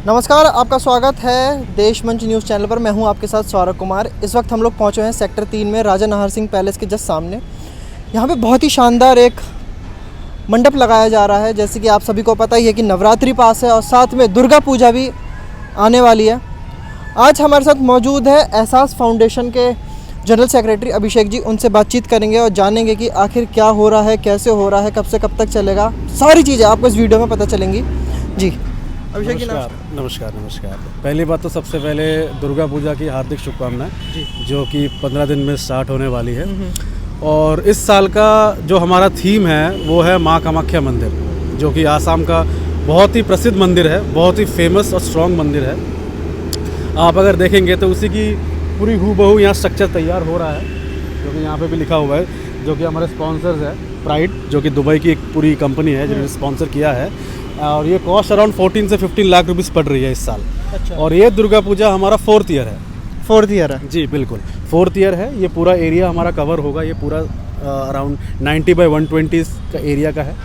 नमस्कार, आपका स्वागत है देश मंच न्यूज़ चैनल पर। मैं हूं आपके साथ सौरभ कुमार। इस वक्त हम लोग पहुंचे हैं सेक्टर 3 में राजा नाहर सिंह पैलेस के जस्ट सामने। यहां पे बहुत ही शानदार एक मंडप लगाया जा रहा है। जैसे कि आप सभी को पता ही है कि नवरात्रि पास है और साथ में दुर्गा पूजा भी आने वाली है। आज हमारे साथ मौजूद है एहसास फाउंडेशन के जनरल सेक्रेटरी अभिषेक जी। उनसे बातचीत करेंगे और जानेंगे कि आखिर क्या हो रहा है, कैसे हो रहा है, कब से कब तक चलेगा। सारी चीज़ें आपको इस वीडियो में पता चलेंगी। जी अभिषेक जी नमस्कार। पहली बात तो सबसे पहले दुर्गा पूजा की हार्दिक शुभकामनाएं, जो कि 15 दिन में स्टार्ट होने वाली है। और इस साल का जो हमारा थीम है वो है माँ कामाख्या मंदिर, जो कि आसाम का बहुत ही प्रसिद्ध मंदिर है, बहुत ही फेमस और स्ट्रॉन्ग मंदिर है। आप अगर देखेंगे तो उसी की पूरी हूबहू यहाँ स्ट्रक्चर तैयार हो रहा है, जो कि यहाँ पे भी लिखा हुआ है, जो कि हमारे स्पॉन्सर्स है प्राइड, जो कि दुबई की एक पूरी कंपनी है जिन्होंने स्पॉन्सर किया है। और ये कॉस्ट अराउंड 14 से 15 लाख रुपीस पड़ रही है इस साल। अच्छा। और ये दुर्गा पूजा हमारा 4th ईयर है। 4th ईयर है जी, बिल्कुल 4th ईयर है। ये पूरा एरिया हमारा कवर होगा। ये पूरा अराउंड 90 बाई 120 का एरिया का है।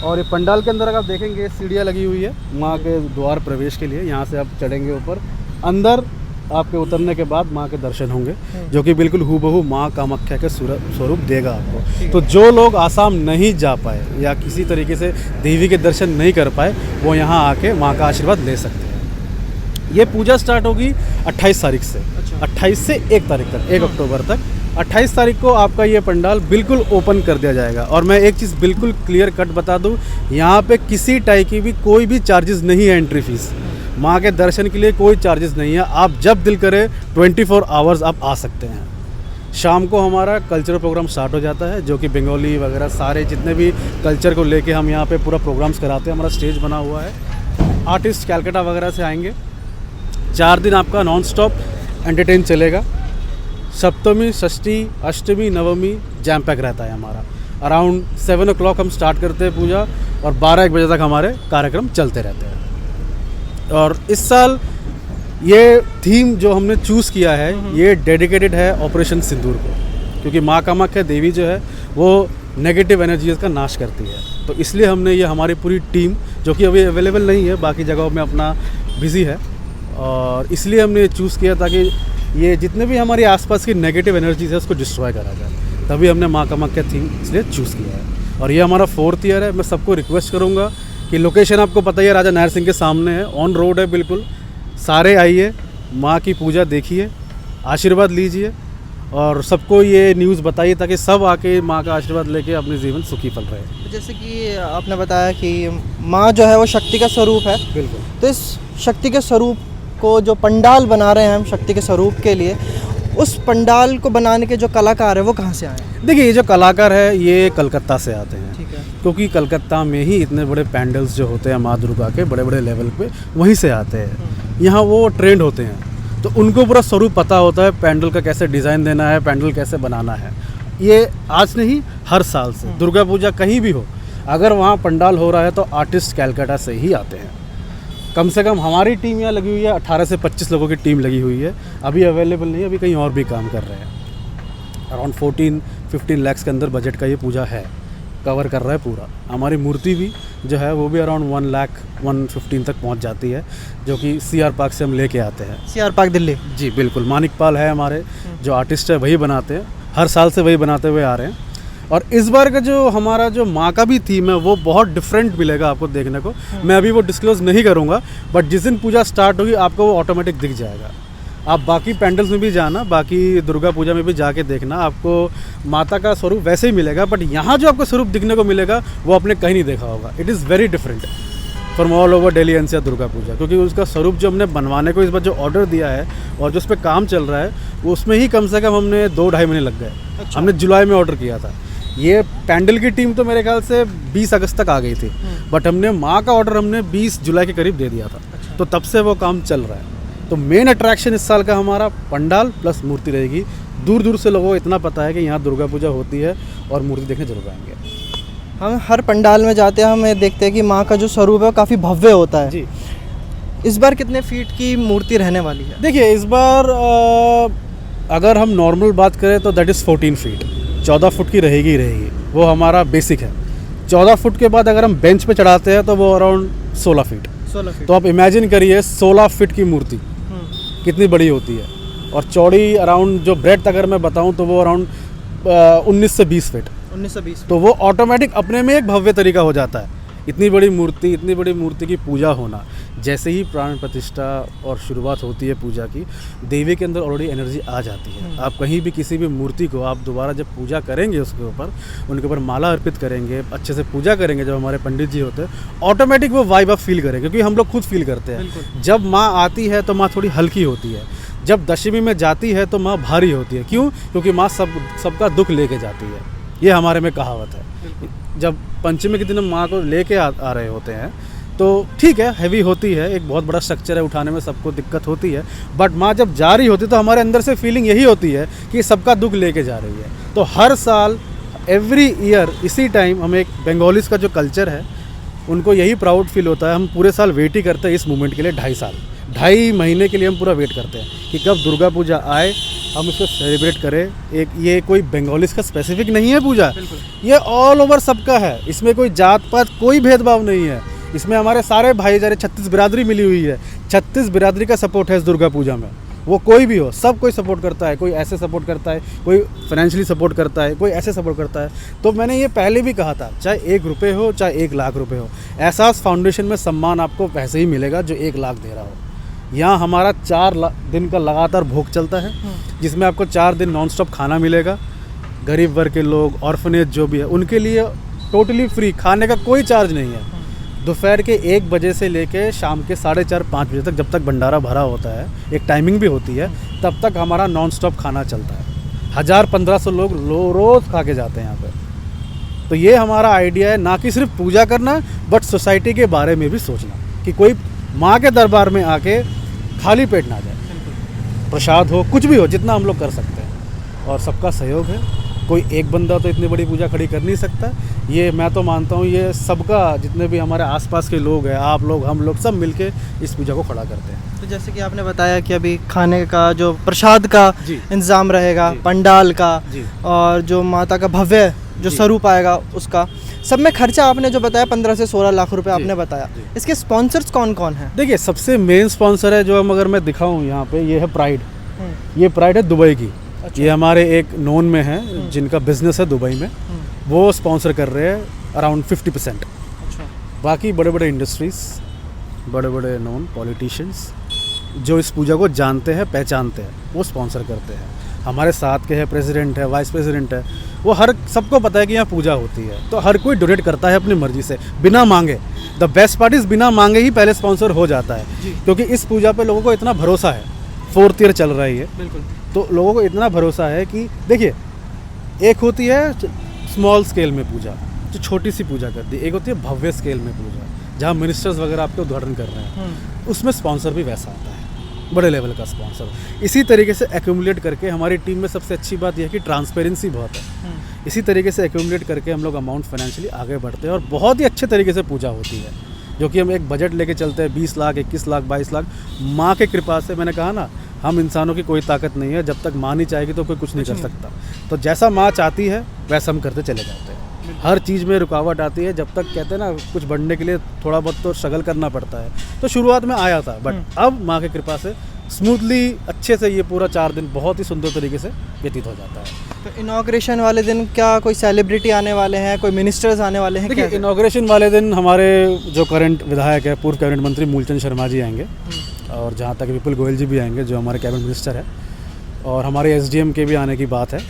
और ये पंडाल के अंदर अगर आप देखेंगे सीढ़ियाँ लगी हुई है माँ के द्वार प्रवेश के लिए। यहाँ से आप चढ़ेंगे ऊपर, अंदर आपके उतरने के बाद माँ के दर्शन होंगे, जो कि बिल्कुल हूबहू माँ कामाख्या के स्वरूप देगा आपको। तो जो लोग आसाम नहीं जा पाए या किसी तरीके से देवी के दर्शन नहीं कर पाए, वो यहाँ आके माँ का आशीर्वाद ले सकते हैं। ये पूजा स्टार्ट होगी 28 तारीख से। 28 से 1 तारीख तक, 1 अक्टूबर तक। 28 तारीख को आपका ये पंडाल बिल्कुल ओपन कर दिया जाएगा। और मैं एक चीज़ बिल्कुल क्लियर कट बता दूँ, यहाँ पे किसी टाइप की भी कोई भी चार्जेस नहीं है। एंट्री फीस, माँ के दर्शन के लिए कोई चार्जेस नहीं है। आप जब दिल करे 24 आवर्स आप आ सकते हैं। शाम को हमारा कल्चरल प्रोग्राम स्टार्ट हो जाता है, जो कि बंगाली वगैरह सारे जितने भी कल्चर को लेके हम यहाँ पे पूरा प्रोग्राम्स कराते हैं। हमारा स्टेज बना हुआ है, आर्टिस्ट कैलकाटा वगैरह से आएंगे। 4 दिन आपका नॉन स्टॉप एंटरटेन चलेगा। सप्तमी, षष्ठी, अष्टमी, नवमी जैम पैक रहता है हमारा। अराउंड 7 o'clock हम स्टार्ट करते हैं पूजा और 12-1 बजे तक हमारे कार्यक्रम चलते रहते हैं। और इस साल ये थीम जो हमने चूज़ किया है, ये डेडिकेटेड है ऑपरेशन सिंदूर को, क्योंकि माँ कामाख्या देवी जो है वो नेगेटिव एनर्जीज का नाश करती है। तो इसलिए हमने ये हमारी पूरी टीम, जो कि अभी अवेलेबल नहीं है, बाकी जगहों में अपना बिज़ी है, और इसलिए हमने ये चूज़ किया ताकि ये जितने भी हमारे आसपास की नेगेटिव एनर्जीज है उसको डिस्ट्रॉय करा जाए। तभी हमने माँ कामाख्या थीम इसलिए चूज़ किया है। और ये हमारा 4th ईयर है। मैं सबको रिक्वेस्ट करूँगा कि लोकेशन आपको पता ही है, राजा नाहर सिंह के सामने है, ऑन रोड है बिल्कुल। सारे आइए, माँ की पूजा देखिए, आशीर्वाद लीजिए और सबको ये न्यूज़ बताइए ताकि सब आके माँ का आशीर्वाद लेके अपने जीवन सुखी फल रहे। जैसे कि आपने बताया कि माँ जो है वो शक्ति का स्वरूप है। बिल्कुल। तो इस शक्ति के स्वरूप को जो पंडाल बना रहे हैं हम शक्ति के स्वरूप के लिए, उस पंडाल को बनाने के जो कलाकार है वो कहाँ से आए हैं? देखिए, ये जो कलाकार है ये कलकत्ता से आते हैं। ठीक है। क्योंकि कलकत्ता में ही इतने बड़े पैंडल्स जो होते हैं माँ दुर्गा के बड़े बड़े लेवल पे वहीं से आते हैं। यहाँ वो ट्रेंड होते हैं, तो उनको पूरा स्वरूप पता होता है, पैंडल का कैसे डिज़ाइन देना है, पैंडल कैसे बनाना है। ये आज नहीं, हर साल से दुर्गा पूजा कहीं भी हो, अगर वहाँ पंडाल हो रहा है तो आर्टिस्ट कैलकाटा से ही आते हैं। कम से कम हमारी टीम यहाँ लगी हुई है, 18 से 25 लोगों की टीम लगी हुई है। अभी अवेलेबल नहीं, अभी कहीं और भी काम कर रहे हैं। अराउंड 14-15 लाख के अंदर बजट का ये पूजा है, कवर कर रहा है पूरा। हमारी मूर्ति भी जो है वो भी अराउंड 1,15,000 तक पहुंच जाती है, जो कि CR पार्क से हम लेके आते हैं। CR park Delhi? जी बिल्कुल। मानिक पाल है हमारे जो आर्टिस्ट है, वही बनाते हैं, हर साल से वही बनाते हुए आ रहे हैं। और इस बार का जो हमारा जो माँ का भी थीम है वो बहुत डिफरेंट मिलेगा आपको देखने को। मैं अभी वो डिस्क्लोज नहीं करूँगा, बट जिस दिन पूजा स्टार्ट होगी आपको वो ऑटोमेटिक दिख जाएगा। आप बाकी पैंडल्स में भी जाना, बाकी दुर्गा पूजा में भी जाके देखना, आपको माता का स्वरूप वैसे ही मिलेगा, बट यहाँ जो आपको स्वरूप दिखने को मिलेगा वो आपने कहीं नहीं देखा होगा। It is very different from all over Delhi NCR Durga Puja, क्योंकि उसका स्वरूप जो हमने बनवाने को इस बार जो ऑर्डर दिया है और जो उस पर काम चल रहा है वो उसमें ही कम से कम हमने 2-2.5 महीने लग गए। अच्छा। हमने जुलाई में ऑर्डर किया था। ये पैंडल की टीम तो मेरे ख्याल से 20 अगस्त तक आ गई थी, बट हमने माँ का ऑर्डर हमने 20 जुलाई के करीब दे दिया था। अच्छा। तो तब से वो काम चल रहा है। तो मेन अट्रैक्शन इस साल का हमारा पंडाल प्लस मूर्ति रहेगी। दूर दूर से लोगों को इतना पता है कि यहाँ दुर्गा पूजा होती है और मूर्ति देखने जरूर आएंगे। हम हर पंडाल में जाते हैं, हमें देखते हैं कि माँ का जो स्वरूप है वो काफ़ी भव्य होता है। जी। इस बार कितने फीट की मूर्ति रहने वाली है? देखिए, इस बार अगर हम नॉर्मल बात करें तो दैट इज़ 14 फीट, 14 फुट की रहेगी। वो हमारा बेसिक है। 14 फुट के बाद अगर हम बेंच पे चढ़ाते हैं तो वो अराउंड 16 फीट। 16 फीट। तो आप इमेजिन करिए 16 फीट की मूर्ति कितनी बड़ी होती है, और चौड़ी अराउंड जो ब्रेथ अगर मैं बताऊं तो वो अराउंड 19 से 20 फीट। 1920। तो वो ऑटोमेटिक अपने में एक भव्य तरीका हो जाता है। इतनी बड़ी मूर्ति की पूजा होना, जैसे ही प्राण प्रतिष्ठा और शुरुआत होती है पूजा की, देवी के अंदर ऑलरेडी एनर्जी आ जाती है। आप कहीं भी किसी भी मूर्ति को आप दोबारा जब पूजा करेंगे, उसके ऊपर उनके ऊपर माला अर्पित करेंगे, अच्छे से पूजा करेंगे, जब हमारे पंडित जी होते हैं, ऑटोमेटिक वो वाइब आप फील करेंगे, क्योंकि हम लोग खुद फील करते हैं। जब माँ आती है तो माँ थोड़ी हल्की होती है, जब दशमी में जाती है तो माँ भारी होती है। क्यों? क्योंकि माँ सबका दुख लेके जाती है। ये हमारे में कहावत है। जब पंचमी के दिन माँ को लेके आ रहे होते हैं तो ठीक है, हैवी होती है, एक बहुत बड़ा स्ट्रक्चर है, उठाने में सबको दिक्कत होती है, बट माँ जब जा रही होती है तो हमारे अंदर से फीलिंग यही होती है कि सबका दुख लेके जा रही है। तो हर साल एवरी ईयर इसी टाइम हम एक बंगालीज का जो कल्चर है उनको यही प्राउड फील होता है। हम पूरे साल वेट ही करते हैं इस मोमेंट के लिए, 2.5 महीने के लिए हम पूरा वेट करते हैं कि कब दुर्गा पूजा आए, हम इसको सेलिब्रेट करें। एक ये कोई बंगालीज का स्पेसिफिक नहीं है पूजा, ये ऑल ओवर सबका है। इसमें कोई जात पात कोई भेदभाव नहीं है। इसमें हमारे सारे भाईचारे 36 बिरादरी मिली हुई है। 36 बिरादरी का सपोर्ट है इस दुर्गा पूजा में। वो कोई भी हो, सब कोई सपोर्ट करता है। कोई ऐसे सपोर्ट करता है, कोई फाइनेंशियली सपोर्ट करता है, कोई ऐसे सपोर्ट करता है। तो मैंने ये पहले भी कहा था, चाहे 1 रुपये हो, चाहे 1 लाख रुपये हो, एहसास फाउंडेशन में सम्मान आपको वैसे ही मिलेगा जो 1 लाख दे रहा हो। यहाँ हमारा 4 दिन का लगातार भोग चलता है, जिसमें आपको 4 दिन नॉन स्टॉप खाना मिलेगा। गरीब वर्ग के लोग, ऑर्फनेज जो भी है, उनके लिए टोटली फ्री, खाने का कोई चार्ज नहीं है। दोपहर के 1 बजे से लेके शाम के 4:30-5 बजे तक, जब तक भंडारा भरा होता है, एक टाइमिंग भी होती है, तब तक हमारा नॉन स्टॉप खाना चलता है। 1000-1500 लोग रोज़ खा के जाते हैं यहाँ पे। तो ये हमारा आइडिया है, ना कि सिर्फ पूजा करना, बट सोसाइटी के बारे में भी सोचना कि कोई माँ के दरबार में आके खाली पेट ना जाए। प्रसाद हो, कुछ भी हो, जितना हम लोग कर सकते हैं, और सबका सहयोग है। कोई एक बंदा तो इतनी बड़ी पूजा खड़ी कर नहीं सकता। ये मैं तो मानता हूँ ये सबका, जितने भी हमारे आसपास के लोग हैं, आप लोग, हम लोग, सब मिलके इस पूजा को खड़ा करते हैं। तो जैसे कि आपने बताया कि अभी खाने का, जो प्रसाद का इंतज़ाम रहेगा, पंडाल का, और जो माता का भव्य जो स्वरूप आएगा उसका, सब में खर्चा आपने जो बताया 15 से 16 लाख रुपए आपने बताया। इसके स्पॉन्सर्स कौन कौन हैं? देखिए, सबसे मेन स्पॉन्सर है जो हम, अगर मैं दिखाऊं यहाँ पे, ये है प्राइड। ये प्राइड है दुबई की। अच्छा। ये हमारे एक नोन में है जिनका बिजनेस है दुबई में, वो स्पॉन्सर कर रहे हैं अराउंड 50%। अच्छा। बाकी बड़े बड़े इंडस्ट्रीज, बड़े बड़े नोन पॉलिटिशियंस जो इस पूजा को जानते हैं, पहचानते हैं, वो स्पॉन्सर करते हैं। हमारे साथ के है, प्रेसिडेंट है, वाइस प्रेसिडेंट है, वो हर सबको पता है कि यहाँ पूजा होती है, तो हर कोई डोनेट करता है अपनी मर्जी से, बिना मांगे। द बेस्ट पार्ट इज बिना मांगे ही पहले स्पॉन्सर हो जाता है, क्योंकि इस पूजा पे लोगों को इतना भरोसा है। 4th ईयर चल रहा है ये, बिल्कुल। तो लोगों को इतना भरोसा है कि देखिए, एक होती है स्मॉल स्केल में पूजा, जो छोटी सी पूजा करती है, एक होती है भव्य स्केल में पूजा, जहाँ मिनिस्टर्स वगैरह आपके उद्घाटन कर रहे हैं, उसमें स्पॉन्सर भी वैसा आता है, बड़े लेवल का स्पॉन्सर। इसी तरीके से एक्यूमुलेट करके, हमारी टीम में सबसे अच्छी बात यह है कि ट्रांसपेरेंसी बहुत है। इसी तरीके से एक्यूमुलेट करके हम लोग अमाउंट फाइनेंशियली आगे बढ़ते हैं, और बहुत ही अच्छे तरीके से पूजा होती है, जो कि हम एक बजट लेके चलते हैं 20 लाख, 21 लाख, 22 लाख। माँ के कृपा से, मैंने कहा ना, हम इंसानों की कोई ताकत नहीं है, जब तक माँ नहीं चाहेगी तो कोई कुछ नहीं कर सकता। तो जैसा माँ चाहती है वैसा हम करते चले जाते हैं। हर चीज़ में रुकावट आती है, जब तक कहते हैं ना, कुछ बढ़ने के लिए थोड़ा बहुत तो स्ट्रगल करना पड़ता है। तो शुरुआत में आया था, बट अब माँ की कृपा से स्मूथली, अच्छे से ये पूरा 4 दिन बहुत ही सुंदर तरीके से व्यतीत हो जाता है। तो इनॉग्रेशन वाले दिन क्या कोई सेलिब्रिटी आने वाले हैं, कोई मिनिस्टर्स आने वाले हैं? देखिए, इनॉग्रेशन वाले दिन हमारे जो करंट विधायक है, पूर्व कैबिनेट मंत्री मूलचंद शर्मा जी आएंगे, और जहाँ तक विपुल गोयल जी भी आएंगे जो हमारे कैबिनेट मिनिस्टर है, और हमारे SDM के भी आने की बात है।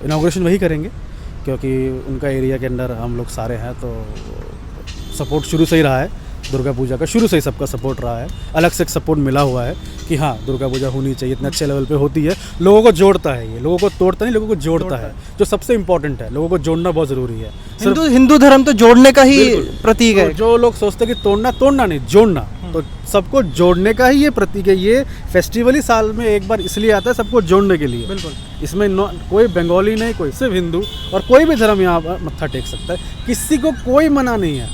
इनॉग्रेशन वही करेंगे, क्योंकि उनका एरिया के अंदर हम लोग सारे हैं, तो सपोर्ट शुरू से ही रहा है। दुर्गा पूजा का शुरू से ही सबका सपोर्ट रहा है, अलग से एक सपोर्ट मिला हुआ है कि हाँ, दुर्गा पूजा होनी चाहिए, इतने अच्छे लेवल पे होती है, लोगों को जोड़ता है, ये लोगों को तोड़ता नहीं, लोगों को जोड़ता है, जो सबसे इम्पोर्टेंट है। लोगों को जोड़ना बहुत ज़रूरी है। हिंदू धर्म तो जोड़ने का ही प्रतीक है। जो लोग सोचते हैं कि तोड़ना नहीं, जोड़ना, तो सबको जोड़ने का ही ये प्रतीक है। ये फेस्टिवल ही साल में एक बार इसलिए आता है, सबको जोड़ने के लिए। बिल्कुल। इसमें कोई बंगाली नहीं, कोई सिर्फ हिंदू, और कोई भी धर्म यहाँ पर मत्था टेक सकता है। किसी को कोई मना नहीं है,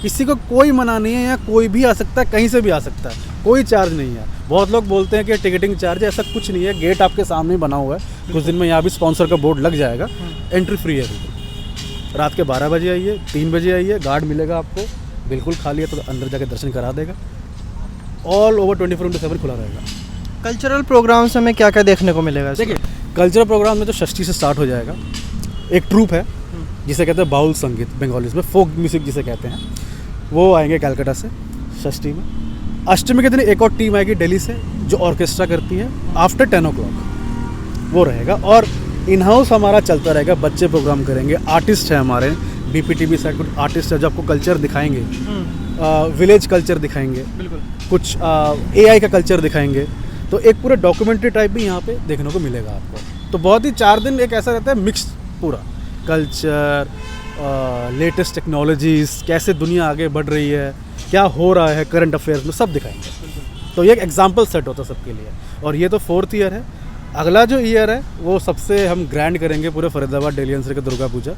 किसी को कोई मना नहीं है। यहाँ कोई भी आ सकता है, कहीं से भी आ सकता है, कोई चार्ज नहीं है। बहुत लोग बोलते हैं कि टिकटिंग चार्ज है, ऐसा कुछ नहीं है। गेट आपके सामने ही बना हुआ है, कुछ दिन में यहाँ भी स्पॉन्सर का बोर्ड लग जाएगा। एंट्री फ्री है बिल्कुल। रात के 12 बजे आइए, 3 बजे आइए, गार्ड मिलेगा आपको, बिल्कुल खाली है तो अंदर जाके दर्शन करा देगा। ऑल ओवर 24/7 खुला रहेगा। कल्चरल प्रोग्राम्स में क्या क्या देखने को मिलेगा? देखिए कल्चरल प्रोग्राम में तो षष्ठी से स्टार्ट हो जाएगा। एक ट्रूप है जिसे कहते हैं बाउल संगीत, बंगालीज में फोक म्यूजिक जिसे कहते हैं, वो आएंगे कलकत्ता से षष्ठी में। अष्टमी के दिन एक और टीम आएगी दिल्ली से जो ऑर्केस्ट्रा करती है आफ्टर 10 o'clock, वो रहेगा। और इन हाउस हमारा चलता रहेगा, बच्चे प्रोग्राम करेंगे, आर्टिस्ट हैं हमारे बीपीटीवी साइड कुछ आर्टिस्ट है जो आपको कल्चर दिखाएंगे, विलेज कल्चर दिखाएंगे, बिल्कुल कुछ AI का कल्चर दिखाएंगे। तो एक पूरा डॉक्यूमेंट्री टाइप भी यहाँ पे देखने को मिलेगा आपको। तो बहुत ही 4 दिन एक ऐसा रहता है मिक्स, पूरा कल्चर, लेटेस्ट टेक्नोलॉजीज़, कैसे दुनिया आगे बढ़ रही है, क्या हो रहा है करंट अफेयर्स में, सब दिखाएंगे। तो ये एक एग्जाम्पल सेट होता है सबके लिए। और ये तो 4th ईयर है। अगला जो ईयर है वो सबसे हम ग्रैंड करेंगे पूरे फरीदाबाद डेली एनसीआर का दुर्गा पूजा,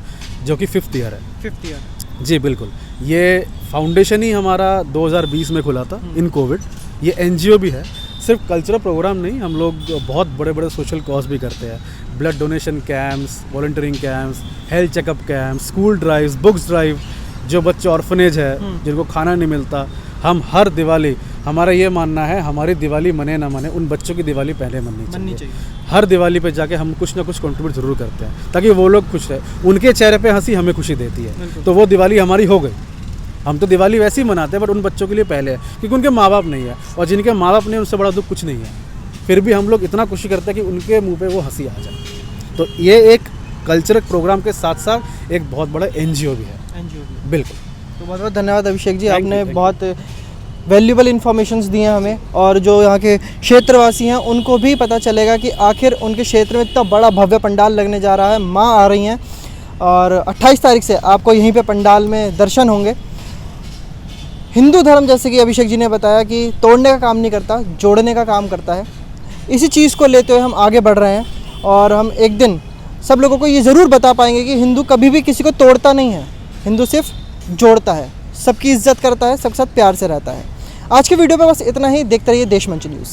जो कि 5th ईयर है। 5th ईयर जी बिल्कुल। ये फाउंडेशन ही हमारा 2020 में खुला था इन कोविड। ये NGO भी है, सिर्फ कल्चरल प्रोग्राम नहीं, हम लोग बहुत बड़े बड़े सोशल कॉज भी करते हैं। Blood donation camps, volunteering camps, health checkup camps, school drives, books drive, जो बच्चे ऑर्फनेज है जिनको खाना नहीं मिलता, हम हर दिवाली, हमारा ये मानना है हमारी दिवाली मने ना मने, उन बच्चों की दिवाली पहले मननी चाहिए। हर दिवाली पे जाके हम कुछ ना कुछ कंट्रीब्यूट जरूर करते हैं ताकि वो लोग खुश रहे, उनके चेहरे पे हंसी हमें खुशी देती है। तो वो दिवाली हमारी हो गई। हम तो दिवाली वैसे ही मनाते हैं बट उन बच्चों के लिए पहले है क्योंकि उनके माँ बाप नहीं है, और जिनके माँ बाप नहीं है उनसे बड़ा दुख कुछ नहीं है। फिर भी हम लोग इतना खुशी करते हैं कि उनके मुँह पे वो हंसी आ जाए। तो ये एक कल्चरल प्रोग्राम के साथ साथ एक बहुत बड़ा NGO भी है। बिल्कुल। तो बहुत बहुत धन्यवाद अभिषेक जी, आपने बहुत वैल्यूबल इन्फॉर्मेशंस दिए हैं हमें, और जो यहाँ के क्षेत्रवासी हैं उनको भी पता चलेगा कि आखिर उनके क्षेत्र में इतना बड़ा भव्य पंडाल लगने जा रहा है। माँ आ रही हैं और 28 तारीख से आपको यहीं पे पंडाल में दर्शन होंगे। हिंदू धर्म, जैसे कि अभिषेक जी ने बताया, कि तोड़ने का काम नहीं करता, जोड़ने का काम करता है। इसी चीज़ को लेते हुए हम आगे बढ़ रहे हैं और हम एक दिन सब लोगों को ये ज़रूर बता पाएंगे कि हिंदू कभी भी किसी को तोड़ता नहीं है, हिंदू सिर्फ जोड़ता है, सबकी इज्जत करता है, सबके साथ प्यार से रहता है। आज के वीडियो में बस इतना ही। देखते रहिए देश मंच न्यूज़।